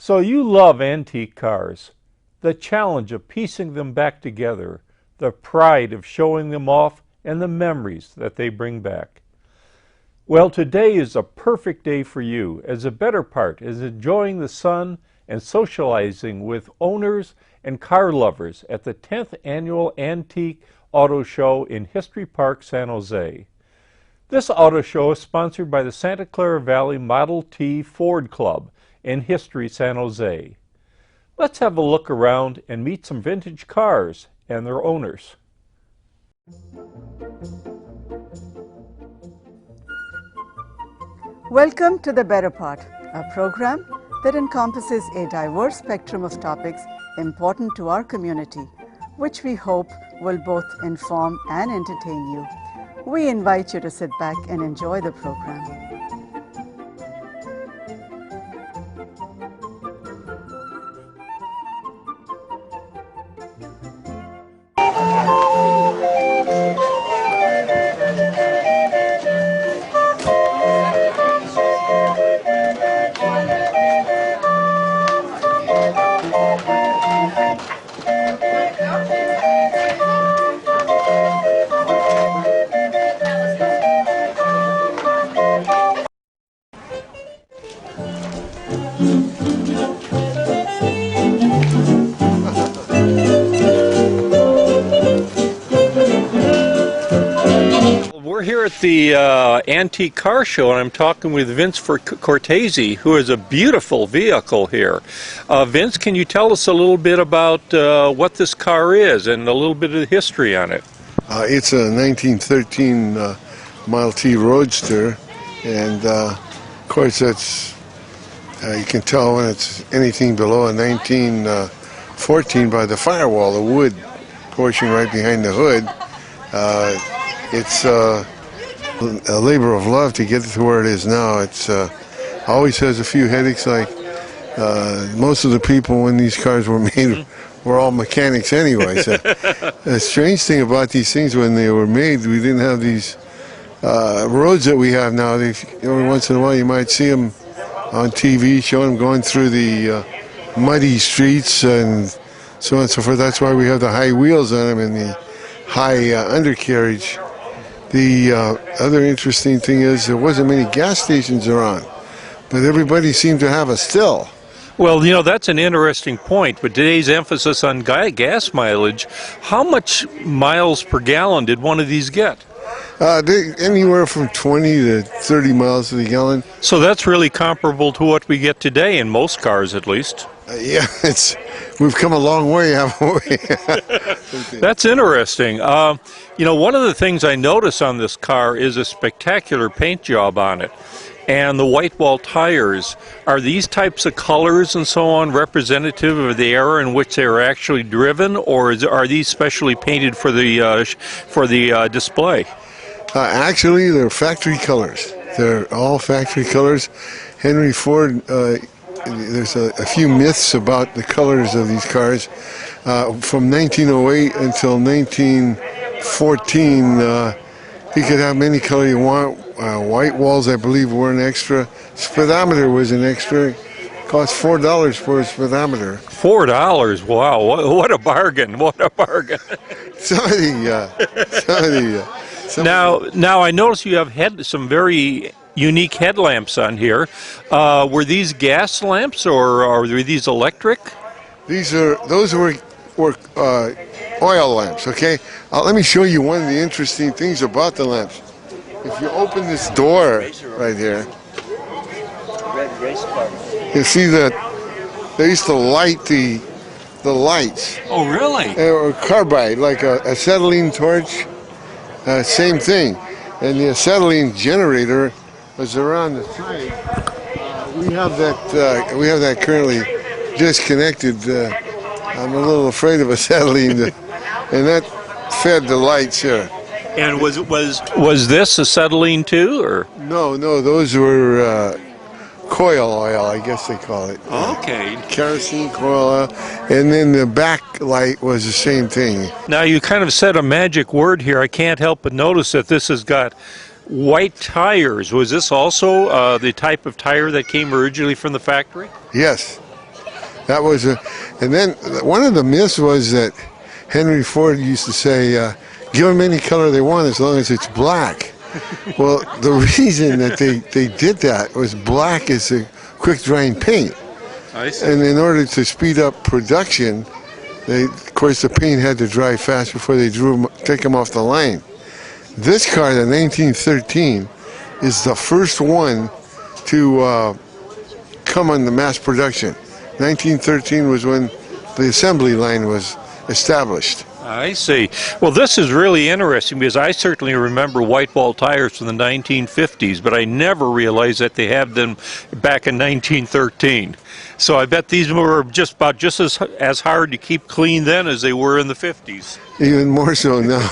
So you love antique cars, the challenge of piecing them back together, the pride of showing them off, and the memories that they bring back. Well, today is a perfect day for you, as the better part is enjoying the sun and socializing with owners and car lovers at the 10th Annual Antique Auto Show in History Park, San Jose. This auto show is sponsored by the Santa Clara Valley Model T Ford Club in History, San Jose. Let's have a look around and meet some vintage cars and their owners. Welcome to The Better Part, a program that encompasses a diverse spectrum of topics important to our community, which we hope will both inform and entertain you. We invite you to sit back and enjoy the program. We're here at the Antique Car Show, and I'm talking with Vince Cortese, who has a beautiful vehicle here. Vince, can you tell us a little bit about what this car is and a little bit of the history on it? It's a 1913 Model T Roadster, and of course that's you can tell when it's anything below a 1914 by the firewall, the wood portion right behind the hood. It's a labor of love to get it to where it is now. It's always has a few headaches, like most of the people when these cars were made were all mechanics anyway. So the strange thing about these things, when they were made, we didn't have these roads that we have now. Every once in a while you might see them on TV, showing them going through the muddy streets and so on and so forth. That's why we have the high wheels on them and the high undercarriage. The other interesting thing is there wasn't many gas stations around, but everybody seemed to have a still. Well, you know, that's an interesting point. With today's emphasis on gas mileage, how much miles per gallon did one of these get? Anywhere from 20 to 30 miles to the gallon. So that's really comparable to what we get today in most cars, at least. Yeah, we've come a long way, haven't we? That's interesting. You know, one of the things I notice on this car is a spectacular paint job on it. And the white wall tires, are these types of colors and so on representative of the era in which they were actually driven, or are these specially painted for the display? Actually, they're factory colors. They're all factory colors. Henry Ford, there's a few myths about the colors of these cars. From 1908 until 1914, you could have any color you want. White walls, I believe, were an extra. Speedometer was an extra. It cost $4 for a speedometer. $4? Wow, what a bargain! What a bargain! Now I notice you have some very unique headlamps on here. Were these gas lamps or were these electric? Those were oil lamps. Okay, let me show you one of the interesting things about the lamps. If you open this door right here, you see that they used to light the lights. Oh, really? Or carbide, like a acetylene torch. Same thing. And the acetylene generator was around the side. We have that currently disconnected. I'm a little afraid of acetylene, and that fed the lights here. And was this acetylene too, or? No, those were coil oil, I guess they call it. Okay. Kerosene, coil oil, and then the back light was the same thing. Now you kind of said a magic word here. I can't help but notice that this has got white tires. Was this also the type of tire that came originally from the factory? Yes. That was and then one of the myths was that Henry Ford used to say, give them any color they want as long as it's black. Well, the reason that they did that was black is a quick-drying paint. I see. And in order to speed up production, of course, the paint had to dry fast before they take them off the line. This car, the 1913, is the first one to come on the mass production. 1913 was when the assembly line was established. I see. Well, this is really interesting because I certainly remember white wall tires from the 1950s, but I never realized that they had them back in 1913. So I bet these were just as hard to keep clean then as they were in the 50s. Even more so now.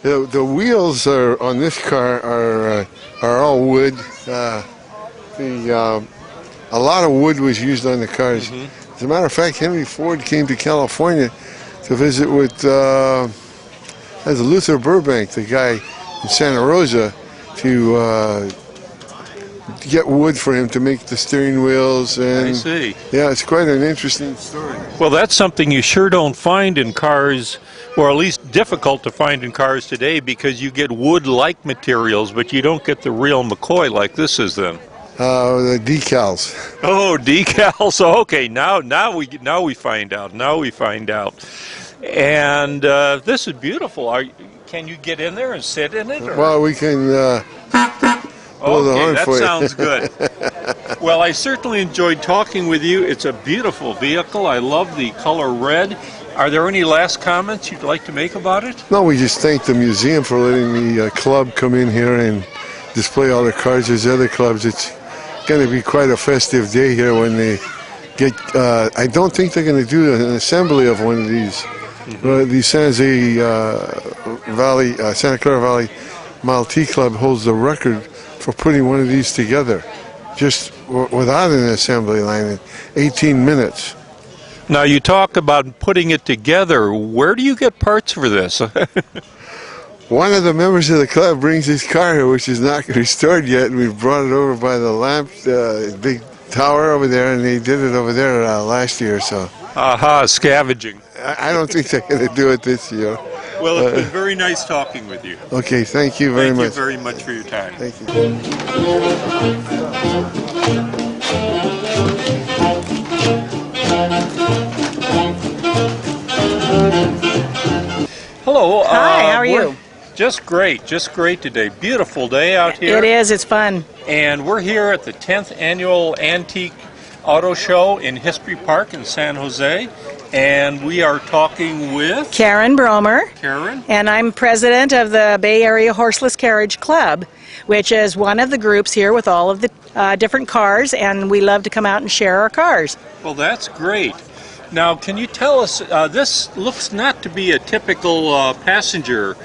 The wheels on this car are all wood. A lot of wood was used on the cars. As a matter of fact, Henry Ford came to California to visit with Luther Burbank, the guy in Santa Rosa, to get wood for him to make the steering wheels. And I see. Yeah, it's quite an interesting story. Well, that's something you sure don't find in cars, or at least difficult to find in cars today, because you get wood-like materials, but you don't get the real McCoy like this is then. The decals. Oh, decals. Okay, now we find out. Now we find out. And this is beautiful. Can you get in there and sit in it? Or? Well, we can blow the horn that for you. sounds good. Well, I certainly enjoyed talking with you. It's a beautiful vehicle. I love the color red. Are there any last comments you'd like to make about it? No, we just thank the museum for letting the club come in here and display all the cars. There's other clubs. It's going to be quite a festive day here when they get. I don't think they're going to do an assembly of one of these. The San Jose Valley, Santa Clara Valley Model T Club holds the record for putting one of these together, just without an assembly line, in 18 minutes. Now, you talk about putting it together. Where do you get parts for this? One of the members of the club brings his car here, which is not restored yet, and we've brought it over by the lamp, big tower over there, and they did it over there last year. So. Aha, scavenging. I don't think they're going to do it this year. Well, it's been very nice talking with you. Okay, thank you very much. Thank you very much for your time. Thank you. Hello. Hi, how are you? Just great today. Beautiful day out here. It is, it's fun. And we're here at the 10th Annual Antique Auto Show in History Park in San Jose. And we are talking with Karen Bromer. Karen. And I'm president of the Bay Area Horseless Carriage Club, which is one of the groups here with all of the different cars, and we love to come out and share our cars. Well, that's great. Now, can you tell us, this looks not to be a typical passenger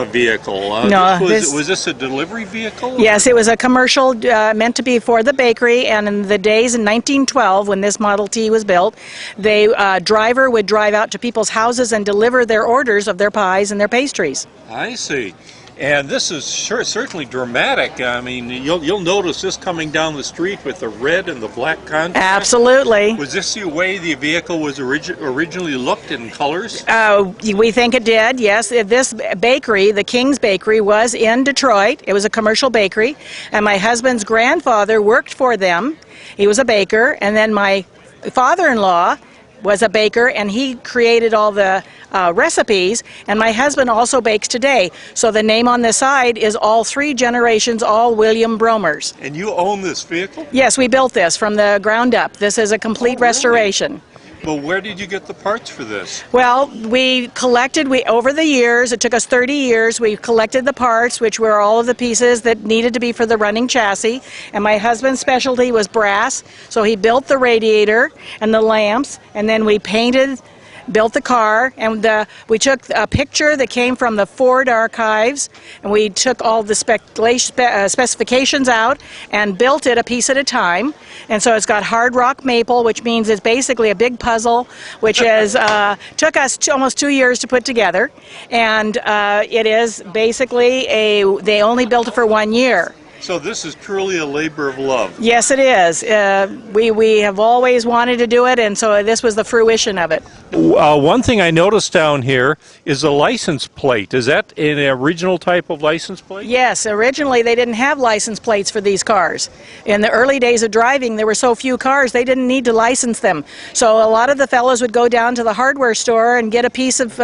vehicle. No. Was this a delivery vehicle? Yes, it was a commercial meant to be for the bakery, and in the days in 1912 when this Model T was built, the driver would drive out to people's houses and deliver their orders of their pies and their pastries. I see. And this is certainly dramatic. I mean, you'll notice this coming down the street with the red and the black contrast. Absolutely. Was this the way the vehicle was originally looked in colors? We think it did, yes. This bakery, the King's Bakery, was in Detroit. It was a commercial bakery, and my husband's grandfather worked for them. He was a baker, and then my father-in-law was a baker, and he created all the recipes, and my husband also bakes today. So the name on the side is all three generations, all William Bromers. And you own this vehicle? Yes, we built this from the ground up. This is a complete restoration. Well, where did you get the parts for this? Well, we collected, over the years, it took us 30 years, we collected the parts, which were all of the pieces that needed to be for the running chassis, and my husband's specialty was brass, so he built the radiator and the lamps, and then we built the car, and we took a picture that came from the Ford archives, and we took all the specifications out and built it a piece at a time. And so it's got hard rock maple, which means it's basically a big puzzle, which is took us almost 2 years to put together. And it is basically they only built it for 1 year. So this is truly a labor of love. Yes, it is. We have always wanted to do it, and so this was the fruition of it. One thing I noticed down here is a license plate. Is that an original type of license plate? Yes, originally they didn't have license plates for these cars. In the early days of driving, there were so few cars, they didn't need to license them. So a lot of the fellows would go down to the hardware store and get a piece of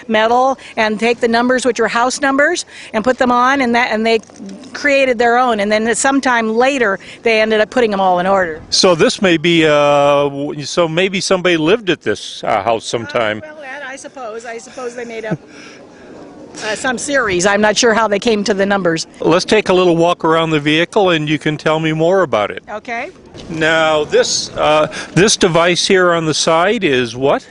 metal and take the numbers, which were house numbers, and put them on, and they created their own. And then sometime later, they ended up putting them all in order. So this may be, so maybe somebody lived at this house sometime. Well, I suppose they made up some series. I'm not sure how they came to the numbers. Let's take a little walk around the vehicle and you can tell me more about it. Okay. Now this device here on the side is what?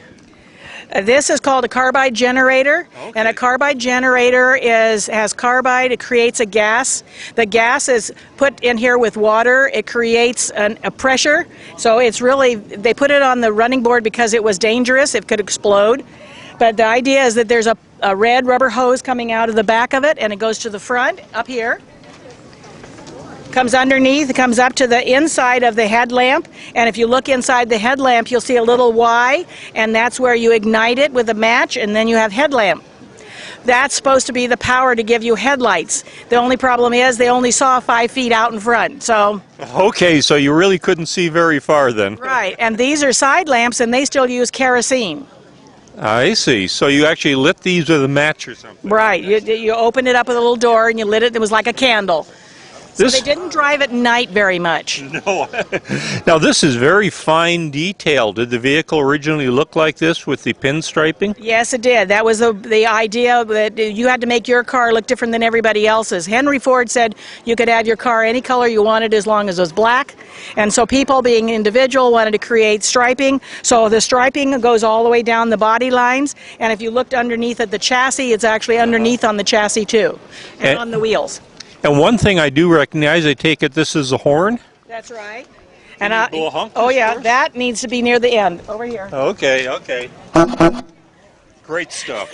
This is called a carbide generator, and a carbide generator has carbide. It creates a gas. The gas is put in here with water. It creates a pressure. So it's really, they put it on the running board because it was dangerous. It could explode. But the idea is that there's a red rubber hose coming out of the back of it, and it goes to the front up here. Comes underneath, it comes up to the inside of the headlamp, and if you look inside the headlamp you'll see a little Y, and that's where you ignite it with a match, and then you have headlamp. That's supposed to be the power to give you headlights. The only problem is they only saw 5 feet out in front, so... Okay, so you really couldn't see very far then. Right, and these are side lamps, and they still use kerosene. I see. So you actually lit these with a match or something? Right, you opened it up with a little door, and you lit it, it was like a candle. So they didn't drive at night very much. No. Now this is very fine detail. Did the vehicle originally look like this with the pinstriping? Yes, it did. That was the idea, that you had to make your car look different than everybody else's. Henry Ford said you could add your car any color you wanted as long as it was black. And so people, being individual, wanted to create striping. So the striping goes all the way down the body lines. And if you looked underneath at the chassis, it's actually underneath on the chassis too, and on the wheels. And one thing I do recognize, I take it this is a horn? That's right. And blow a honk oh this yeah, first? that needs to be near the end, over here. Okay, okay. Great stuff.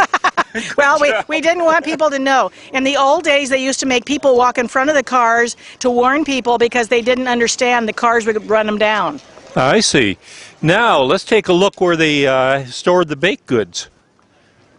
Well, we didn't want people to know. In the old days, they used to make people walk in front of the cars to warn people because they didn't understand the cars would run them down. I see. Now, let's take a look where they stored the baked goods.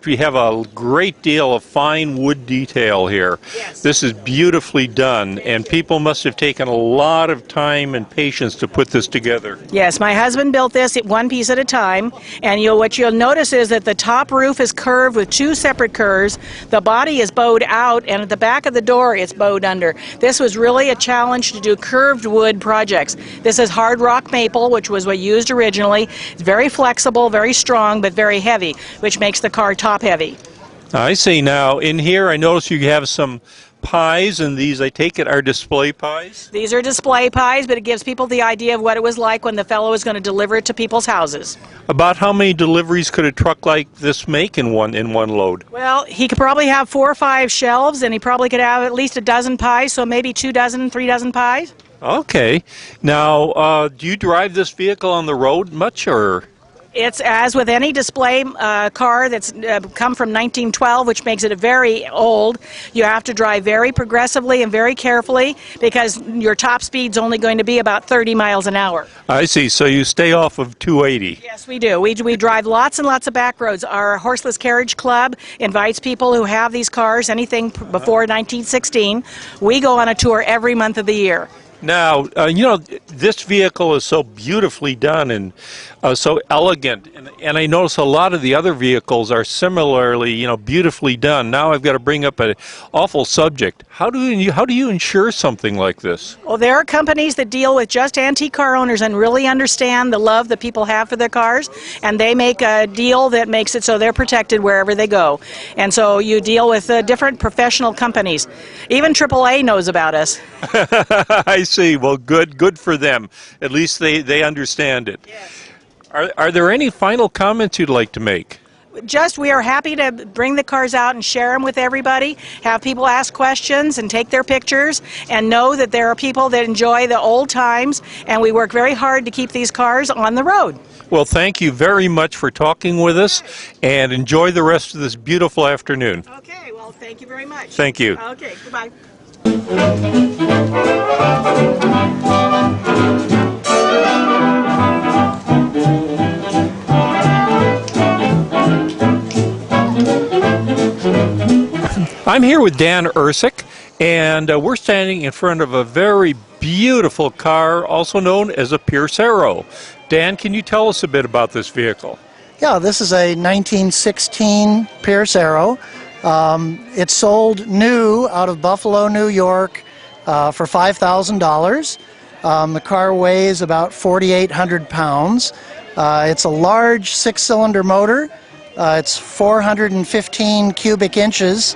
We have a great deal of fine wood detail here. Yes. This is beautifully done, and people must have taken a lot of time and patience to put this together. Yes, my husband built this one piece at a time, and what you'll notice is that the top roof is curved with 2 separate curves. The body is bowed out, and at the back of the door it's bowed under. This was really a challenge to do curved wood projects. This is hard rock maple, which was what used originally. It's very flexible, very strong, but very heavy, which makes the car top heavy. I see. Now, in here I notice you have some pies, and these, I take it, are display pies? These are display pies, but it gives people the idea of what it was like when the fellow was going to deliver it to people's houses. About how many deliveries could a truck like this make in one load? Well, he could probably have 4 or 5 shelves, and he probably could have at least a dozen pies, so maybe 2 dozen, 3 dozen pies. Okay. Now, do you drive this vehicle on the road much, or...? It's as with any display car that's come from 1912, which makes it very old. You have to drive very progressively and very carefully because your top speed's only going to be about 30 miles an hour. I see. So you stay off of 280. Yes, we do. We drive lots and lots of back roads. Our Horseless Carriage Club invites people who have these cars, anything before 1916. We go on a tour every month of the year. Now, this vehicle is so beautifully done and so elegant, and I notice a lot of the other vehicles are similarly, beautifully done. Now I've got to bring up an awful subject. How do you insure something like this? Well, there are companies that deal with just antique car owners and really understand the love that people have for their cars, and they make a deal that makes it so they're protected wherever they go. And so you deal with different professional companies. Even AAA knows about us. I see. Well, good for them. At least they understand it. Yes. Are there any final comments you'd like to make? Just, we are happy to bring the cars out and share them with everybody, have people ask questions and take their pictures, and know that there are people that enjoy the old times, and we work very hard to keep these cars on the road. Well, thank you very much for talking with us, and enjoy the rest of this beautiful afternoon. Okay, well, thank you very much. Thank you. Okay, goodbye. I'm here with Dan Ursick, and we're standing in front of a very beautiful car, also known as a Pierce Arrow. Dan, can you tell us a bit about this vehicle? Yeah, this is a 1916 Pierce Arrow. It's sold new out of Buffalo, New York for $5,000. The car weighs about 4,800 pounds. It's a large six-cylinder motor. It's 415 cubic inches,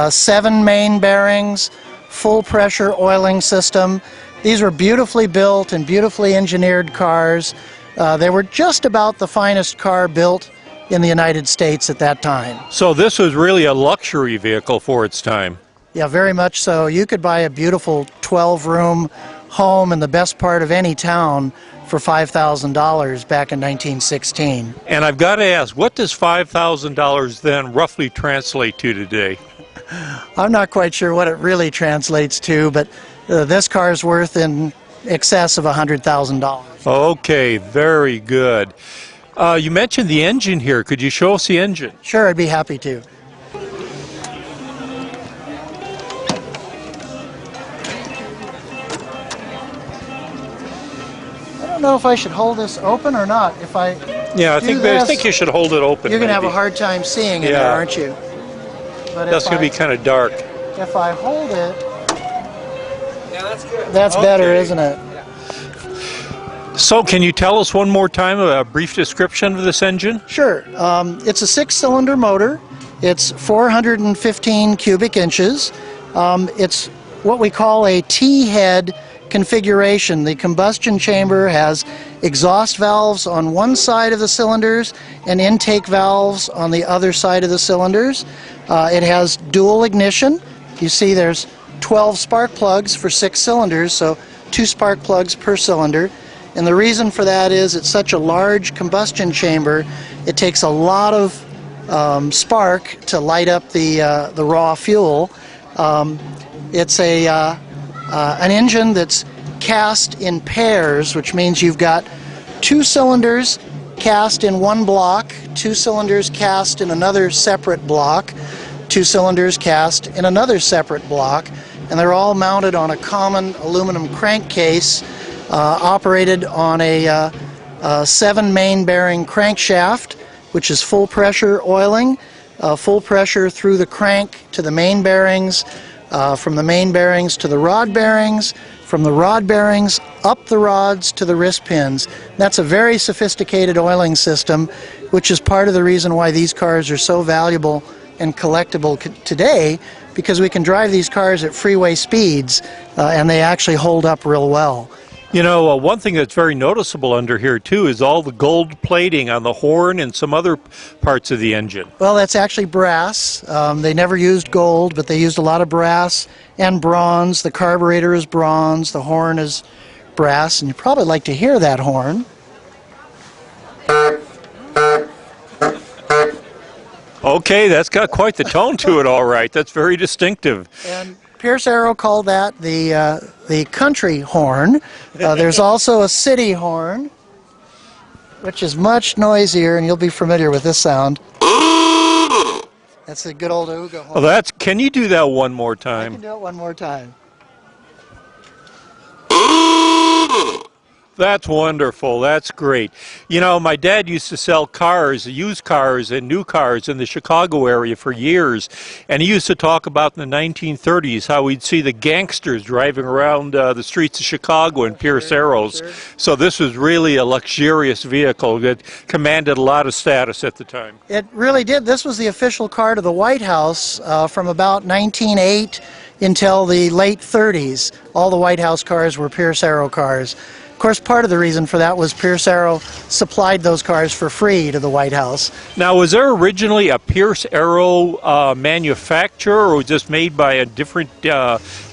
7 main bearings, full pressure oiling system. These were beautifully built and beautifully engineered cars. They were just about the finest car built in the United States at that time. So this was really a luxury vehicle for its time. Yeah, very much so. You could buy a beautiful 12-room home in the best part of any town for $5,000 back in 1916. And I've got to ask, what does $5,000 then roughly translate to today? I'm not quite sure what it really translates to, but this car's worth in excess of $100,000. Okay, very good. You mentioned the engine here. Could you show us the engine? Sure, I'd be happy to. I don't know if I should hold this open or not. If I Yeah, I think you should hold it open. You're going to have a maybe. hard time seeing it, there, aren't you? But That's going to be kind of dark. If I hold it, Yeah, that's good. that's better, isn't it? So can you tell us one more time a brief description of this engine? Sure. It's a six-cylinder motor. It's 415 cubic inches. It's what we call a T-head configuration. The combustion chamber has exhaust valves on one side of the cylinders and intake valves on the other side of the cylinders. It has dual ignition. You see there's 12 spark plugs for 6 cylinders, so 2 spark plugs per cylinder. And the reason for that is it's such a large combustion chamber, it takes a lot of spark to light up the raw fuel. It's an engine that's cast in pairs, which means you've got 2 cylinders cast in one block, 2 cylinders cast in another separate block, 2 cylinders cast in another separate block, and they're all mounted on a common aluminum crankcase operated on a 7 main bearing crankshaft, which is full pressure oiling, full pressure through the crank to the main bearings, from the main bearings to the rod bearings, from the rod bearings up the rods to the wrist pins. That's a very sophisticated oiling system, which is part of the reason why these cars are so valuable and collectible today, because we can drive these cars at freeway speeds and they actually hold up real well. You know, one thing that's very noticeable under here, too, is all the gold plating on the horn and some other parts of the engine. Well, that's actually brass. They never used gold, but they used a lot of brass and bronze. The carburetor is bronze, the horn is brass, and you'd probably like to hear that horn. Okay, that's got quite the tone to it, all right. That's very distinctive. And Pierce Arrow called that the country horn. There's also a city horn, which is much noisier, and you'll be familiar with this sound. That's a good old Ooga horn. Well, can you do that one more I time? can do it one more time. That's wonderful. That's great. You know, my dad used to sell cars, used cars and new cars in the Chicago area for years. And he used to talk about in the 1930s how we'd see the gangsters driving around the streets of Chicago in Pierce Arrows. Sure. So this was really a luxurious vehicle that commanded a lot of status at the time. It really did. This was the official car to the White House from about 1908 until the late 30s. All the White House cars were Pierce Arrow cars. Of course, part of the reason for that was Pierce Arrow supplied those cars for free to the White House. Now, was there originally a Pierce Arrow manufacturer, or was this made by a different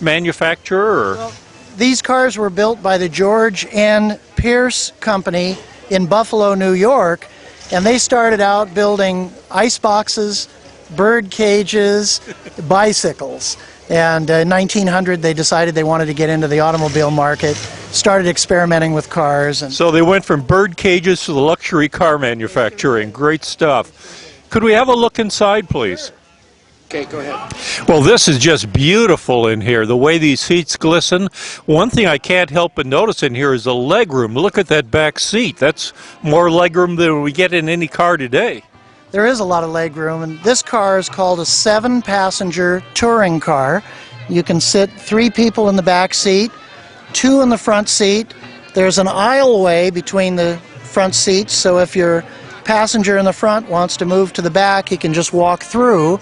manufacturer? Or? Well, these cars were built by the George N. Pierce Company in Buffalo, New York, and they started out building ice boxes, bird cages, bicycles. And in 1900, they decided they wanted to get into the automobile market, started experimenting with cars. And So they went from bird cages to the luxury car manufacturing. Great stuff. Could we have a look inside, please? Okay, go ahead. Well, this is just beautiful in here, the way these seats glisten. One thing I can't help but notice in here is the legroom. Look at that back seat. That's more legroom than we get in any car today. there is a lot of leg room, and this car is called a 7-passenger touring car. You can sit 3 people in the back seat, 2 in the front seat. There's an aisleway between the front seats, so if your passenger in the front wants to move to the back, he can just walk through.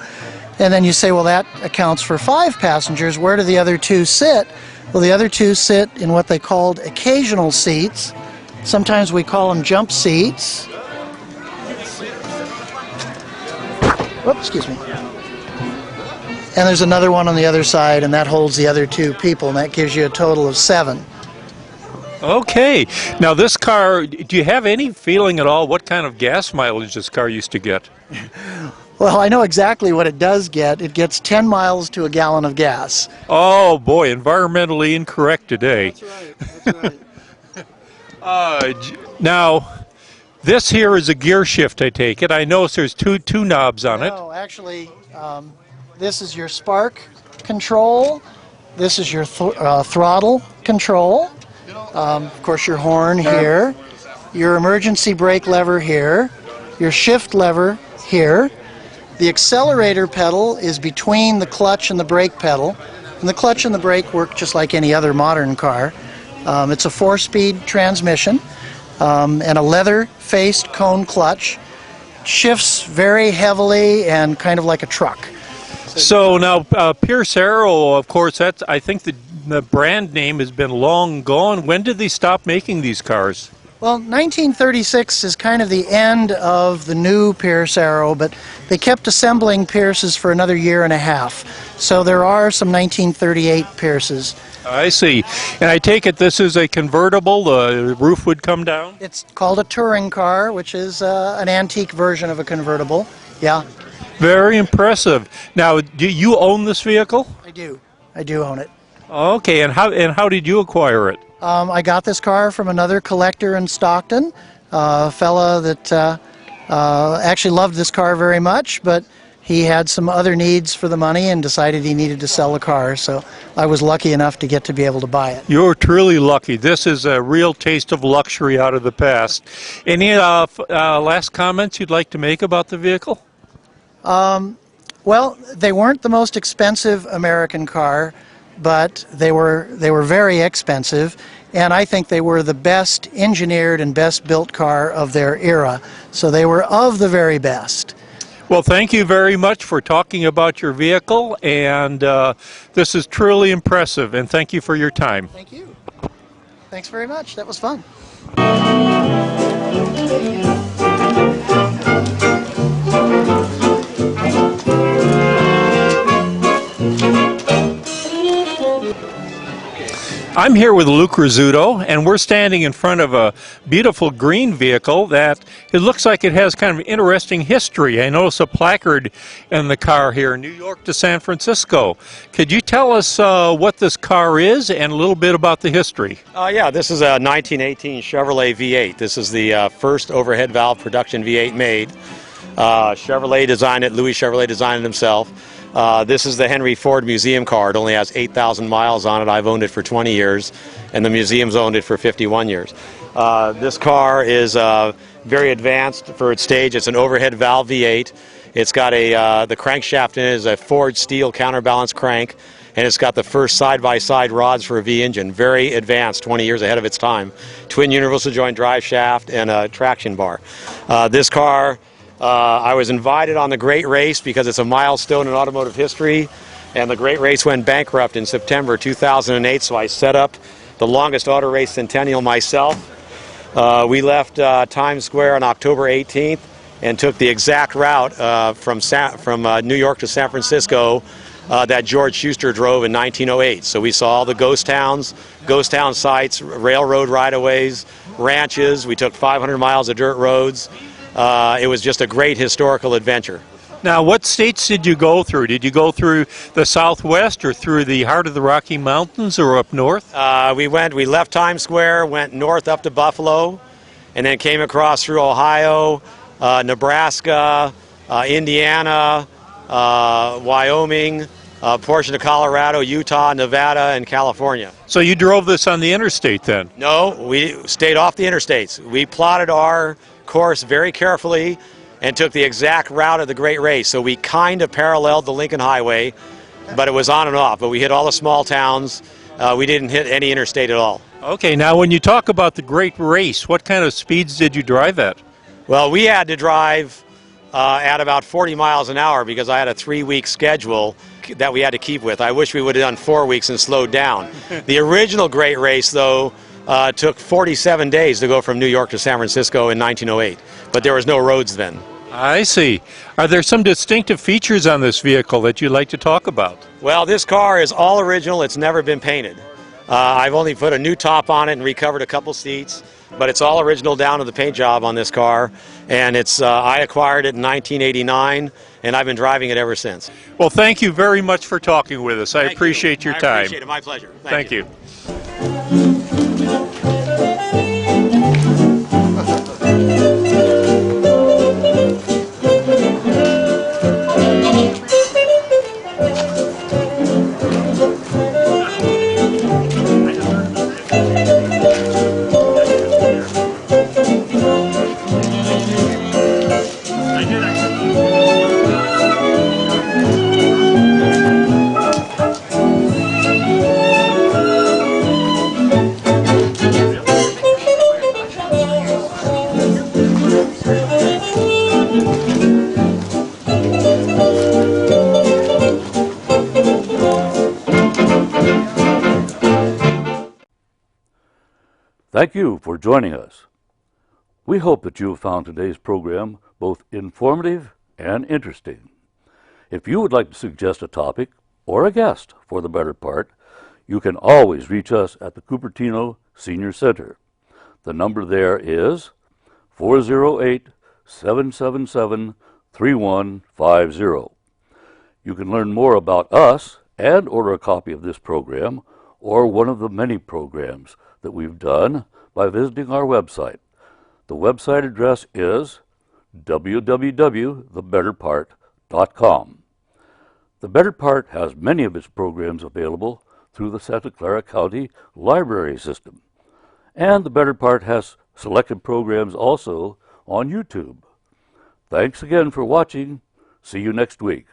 And then you say, well, that accounts for 5 passengers. Where do the other 2 sit? Well, the other 2 sit in what they called occasional seats. Sometimes we call them jump seats. Oops, excuse me. And there's another one on the other side, and that holds the other 2 people, and that gives you a total of 7. Okay. Now this car, do you have any feeling at all what kind of gas mileage this car used to get? Well, I know exactly what it does get. It gets 10 miles to a gallon of gas. Oh boy, environmentally incorrect today. That's right. Now, this here is a gear shift, I take it. I notice there's two knobs on it. No, actually, this is your spark control. This is your throttle control. Of course, your horn here. Your emergency brake lever here. Your shift lever here. The accelerator pedal is between the clutch and the brake pedal. And the clutch and the brake work just like any other modern car. It's a 4-speed transmission and a leather-faced cone clutch. Shifts very heavily and kind of like a truck. So now, Pierce Arrow, of course, that's, I think the brand name has been long gone. When did they stop making these cars? Well, 1936 is kind of the end of the new Pierce Arrow, but they kept assembling Pierces for another year and a half. So there are some 1938 Pierces. I see. And I take it this is a convertible, the roof would come down? It's called a touring car, which is an antique version of a convertible. Yeah. Very impressive. Now, do you own this vehicle? I do. I do own it. Okay, and how did you acquire it? I got this car from another collector in Stockton, a fella that actually loved this car very much, but he had some other needs for the money and decided he needed to sell the car, so I was lucky enough to get to be able to buy it. You're truly lucky. This is a real taste of luxury out of the past. Any last comments you'd like to make about the vehicle? Well, they weren't the most expensive American car, but they were very expensive, and I think they were the best engineered and best built car of their era. So they were of the very best. Well, thank you very much for talking about your vehicle, and this is truly impressive, and thank you for your time. Thank you. Thanks very much. That was fun. I'm here with Luke Rizzuto, and we're standing in front of a beautiful green vehicle that it looks like it has kind of interesting history. I notice a placard in the car here, New York to San Francisco. Could you tell us what this car is and a little bit about the history? Yeah, this is a 1918 Chevrolet V8. This is the first overhead valve production V8 made. Chevrolet designed it, Louis Chevrolet designed it himself. This is the Henry Ford Museum car. It only has 8,000 miles on it. I've owned it for 20 years, and the museum's owned it for 51 years. This car is very advanced for its stage. It's an overhead valve V8. It's got the crankshaft in it is a forged steel counterbalance crank, and it's got the first side-by-side rods for a V engine. Very advanced, 20 years ahead of its time. Twin universal joint drive shaft and a traction bar. This car, I was invited on the Great Race because it's a milestone in automotive history, and the Great Race went bankrupt in September 2008, so I set up the longest auto race centennial myself. We left Times Square on October 18th and took the exact route from New York to San Francisco that George Schuster drove in 1908. So we saw all the ghost town sites, railroad right-of-ways, ranches. We took 500 miles of dirt roads. It was just a great historical adventure. Now, what states did you go through? Did you go through the Southwest or through the heart of the Rocky Mountains or up north? We left Times Square, went north up to Buffalo, and then came across through Ohio, Nebraska, Indiana, Wyoming, a portion of Colorado, Utah, Nevada, and California. So you drove this on the interstate then? No, we stayed off the interstates. We plotted our course very carefully and took the exact route of the Great Race. So we kind of paralleled the Lincoln Highway, but it was on and off. But we hit all the small towns. We didn't hit any interstate at all. Okay, now when you talk about the Great Race, what kind of speeds did you drive at? Well, we had to drive at about 40 miles an hour because I had a 3-week schedule that we had to keep with. I wish we would have done 4 weeks and slowed down. The original Great Race, though, took 47 days to go from New York to San Francisco in 1908, but there was no roads then. I see. Are there some distinctive features on this vehicle that you'd like to talk about? Well, this car is all original. It's never been painted. I've only put a new top on it and recovered a couple seats, but it's all original down to the paint job on this car. And I acquired it in 1989, and I've been driving it ever since. Well, thank you very much for talking with us. I appreciate your time. I appreciate it. My pleasure. Thank you. Thank you for joining us. We hope that you have found today's program both informative and interesting. If you would like to suggest a topic or a guest for the better part, you can always reach us at the Cupertino Senior Center. The number there is 408-777-3150. You can learn more about us and order a copy of this program or one of the many programs that we've done by visiting our website. The website address is www.thebetterpart.com. The Better Part has many of its programs available through the Santa Clara County Library System. And the Better Part has selected programs also on YouTube. Thanks again for watching. See you next week.